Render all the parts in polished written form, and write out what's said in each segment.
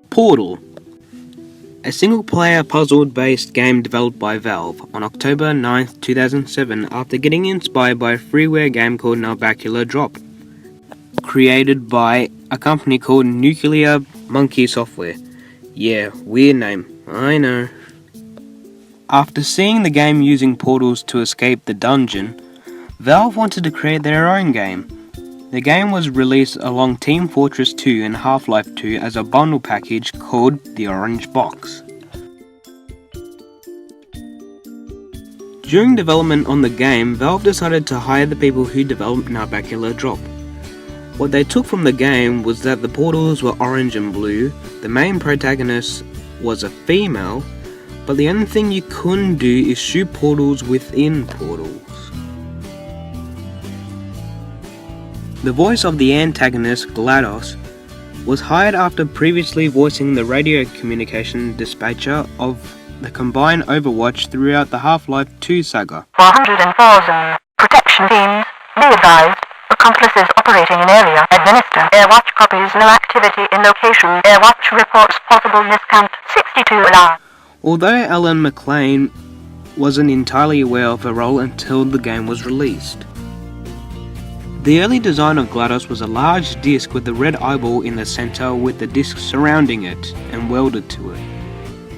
Portal, a single-player puzzle-based game developed by Valve on October 9, 2007 after getting inspired by a freeware game called TopWhatever Drop, created by a company called Nuclear Monkey Software. Yeah, weird name, I know. After seeing the game using portals to escape the dungeon, Valve wanted to create their own game. The game was released along Team Fortress 2 and Half-Life 2 as a bundle package called the Orange Box. During development on the game, Valve decided to hire the people who developed TopWhatever Drop. What they took from the game was that the portals were orange and blue, the main protagonist was a female, but the only thing you couldn't do is shoot portals within portals. The voice of the antagonist, GLaDOS, was hired after previously voicing the radio communication dispatcher of the combined Overwatch throughout the Half-Life 2 saga. 404 protection teams, be advised, accomplices operating in area, administer, Airwatch copies, no activity in location, Airwatch reports possible miscount, 62 alarm. Although Alan McLean wasn't entirely aware of her role until the game was released. The early design of GLaDOS was a large disc with a red eyeball in the center with the disc surrounding it and welded to it.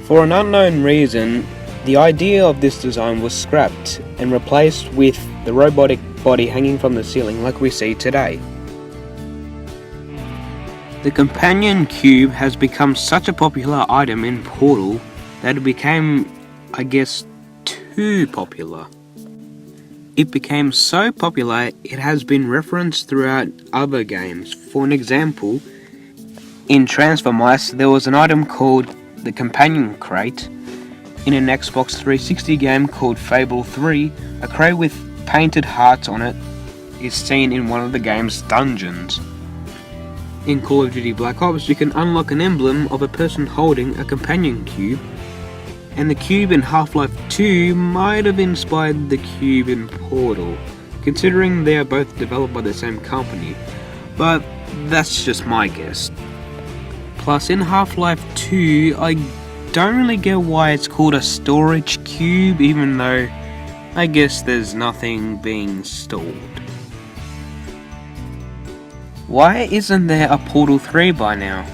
For an unknown reason, the idea of this design was scrapped and replaced with the robotic body hanging from the ceiling like we see today. The companion cube has become such a popular item in Portal that it became, I guess, too popular. It became so popular it has been referenced throughout other games. For an example, in Transfer Mice there was an item called the Companion Crate. In an Xbox 360 game called Fable 3, a crate with painted hearts on it is seen in one of the game's dungeons. In Call of Duty Black Ops you can unlock an emblem of a person holding a companion cube, and the cube in Half-Life 2 might have inspired the cube in Portal, considering they are both developed by the same company, but that's just my guess. Plus, in Half-Life 2, I don't really get why it's called a storage cube, even though I guess there's nothing being stored. Why isn't there a Portal 3 by now?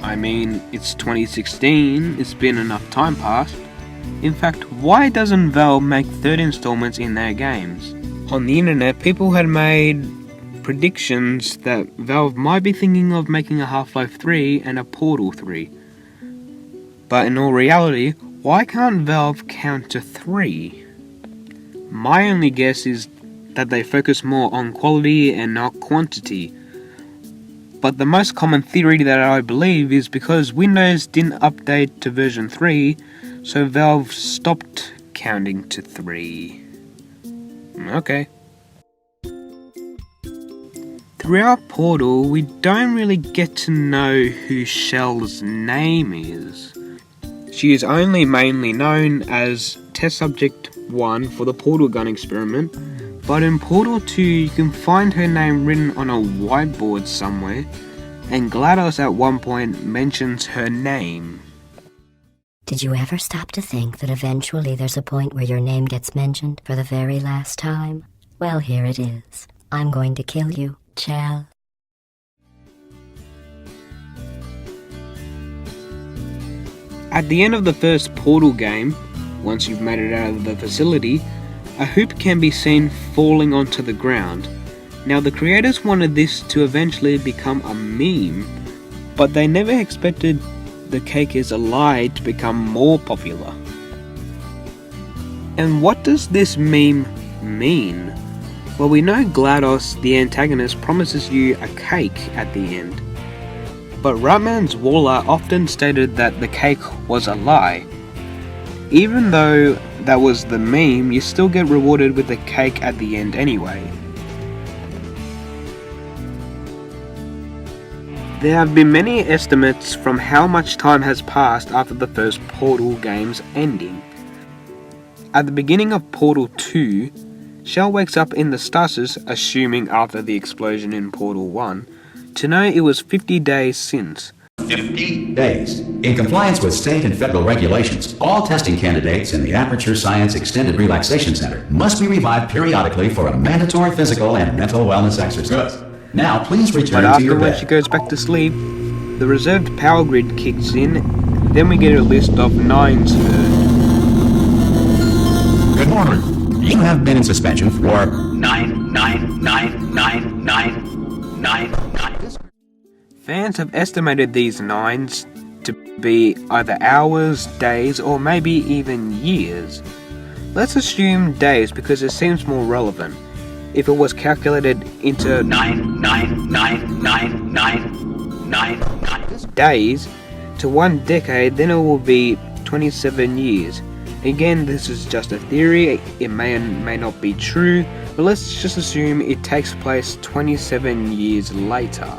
I mean, it's 2016, it's been enough time past. In fact, why doesn't Valve make third installments in their games? On the internet, people had made predictions that Valve might be thinking of making a Half-Life 3 and a Portal 3. But in all reality, why can't Valve count to 3? My only guess is that they focus more on quality and not quantity. But the most common theory that I believe is because Windows didn't update to version 3, so Valve stopped counting to 3. Okay. Throughout Portal, we don't really get to know who Shell's name is. She is only mainly known as Test Subject 1 for the Portal gun experiment, but in Portal 2 you can find her name written on a whiteboard somewhere, and GLaDOS at one point mentions her name. Did you ever stop to think that eventually there's a point where your name gets mentioned for the very last time? Well, here it is. I'm going to kill you, Chell. At the end of the first Portal game, once you've made it out of the facility, a hoop can be seen falling onto the ground. Now the creators wanted this to eventually become a meme, but they never expected The Cake is a Lie to become more popular. And what does this meme mean? Well, we know GLaDOS, the antagonist, promises you a cake at the end. But Ratman's Waller often stated that the cake was a lie. Even though that was the meme, you still get rewarded with the cake at the end anyway. There have been many estimates from how much time has passed after the first Portal game's ending. At the beginning of Portal 2, Shell wakes up in the stasis, assuming after the explosion in Portal 1, to know it was 50 days since. 50 days. In compliance with state and federal regulations, all testing candidates in the Aperture Science Extended Relaxation Center must be revived periodically for a mandatory physical and mental wellness exercise. Now, please return But to your after when bed. she goes back to sleep, the reserved power grid kicks in, then we get a list of 9s heard. Good morning. You have been in suspension for 9. Fans have estimated these 9s to be either hours, days, or maybe even years. Let's assume days because it seems more relevant. If it was calculated into 9. days to 1 decade, then it will be 27 years. Again, this is just a theory, it may and may not be true, but let's just assume it takes place 27 years later.